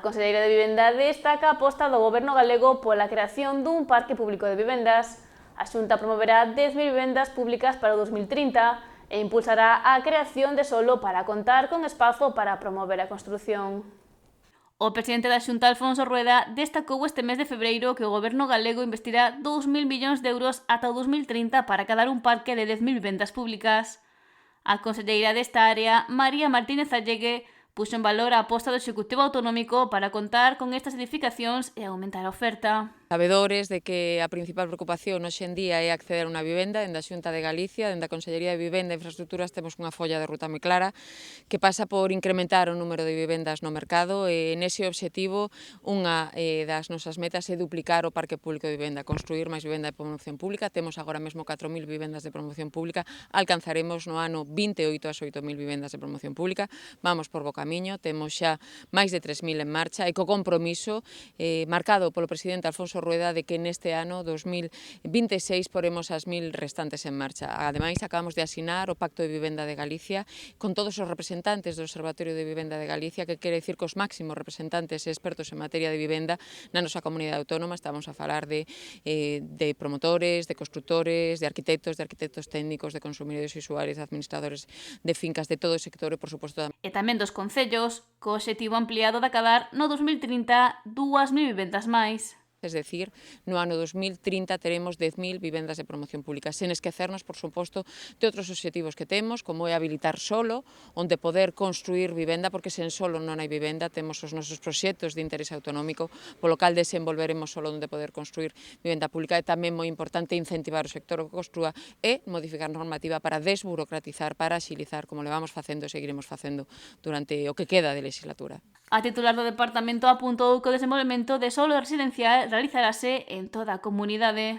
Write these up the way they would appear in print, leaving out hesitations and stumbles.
A Conselleira de Vivenda destaca a aposta do Goberno galego pola creación dun parque público de vivendas. A Xunta promoverá 10.000 vivendas públicas para o 2030 e impulsará a creación de solo para contar con espazo para promover a construción. O presidente da Xunta, Alfonso Rueda, destacou este mes de febreiro que o Goberno galego investirá 2.000 millóns de euros ata o 2030 para acadar un parque de 10.000 vivendas públicas. A conselleira desta área, María Martínez Allegue, puxo en valor a aposta do Executivo Autonómico para contar con estas edificacións e aumentar a oferta. Sabedores de que a principal preocupación hoxe en día é acceder a unha vivenda. Dende a Xunta de Galicia, dende a Consellería de Vivenda e Infraestructuras temos unha folla de ruta moi clara que pasa por incrementar o número de vivendas no mercado e nese obxectivo unha das nosas metas é duplicar o parque público de vivenda, construir máis vivenda de promoción pública. Temos agora mesmo 4.000 vivendas de promoción pública, alcanzaremos no ano 28 as 8.000 vivendas de promoción pública. Vamos por bo camiño, temos xa máis de 3.000 en marcha e co compromiso marcado polo presidente Alfonso Rueda de que neste ano 2026 poremos as 1.000 restantes en marcha. Ademais, acabamos de asinar o Pacto de Vivenda de Galicia con todos os representantes do Observatorio de Vivenda de Galicia, que quere dicir cos máximos representantes e expertos en materia de vivenda na nosa comunidade autónoma. Estamos a falar de promotores, de constructores, de arquitectos técnicos, de consumidores e usuarios, de administradores de fincas, de todo o sector e, por suposto, e tamén dos concellos, co obxectivo ampliado de acadar no 2030 2.000 vivendas máis. Es decir, no ano 2030 teremos 10.000 vivendas de promoción pública, sen esquecernos, por suposto, de outros obxectivos que temos, como é habilitar solo, onde poder construir vivenda, porque sen solo non hai vivenda, temos os nosos proxectos de interés autonómico, polo cal desenvolveremos solo onde poder construir vivenda pública. É tamén moi importante incentivar o sector que construa e modificar normativa para desburocratizar, para axilizar, como levamos facendo e seguiremos facendo durante o que queda de legislatura. A titular do departamento apuntou que o desenvolvemento de solo residencial realizarase en toda a comunidade.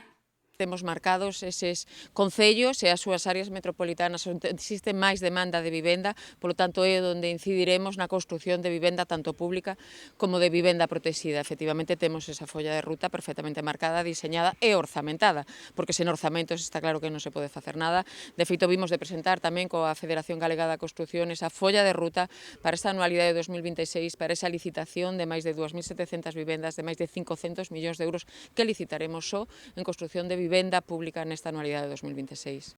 Temos marcados eses concellos e as súas áreas metropolitanas onde existe máis demanda de vivenda, polo tanto é onde incidiremos na construción de vivenda tanto pública como de vivenda protexida. Efectivamente temos esa folla de ruta perfectamente marcada, diseñada e orzamentada, porque sen orzamentos está claro que non se pode facer nada. De feito, vimos de presentar tamén coa Federación Galega da Construción esa folla de ruta para esta anualidade de 2026, para esa licitación de máis de 2.700 vivendas, de máis de 500 millóns de euros que licitaremos só en construción de vivenda pública nesta anualidade de 2026.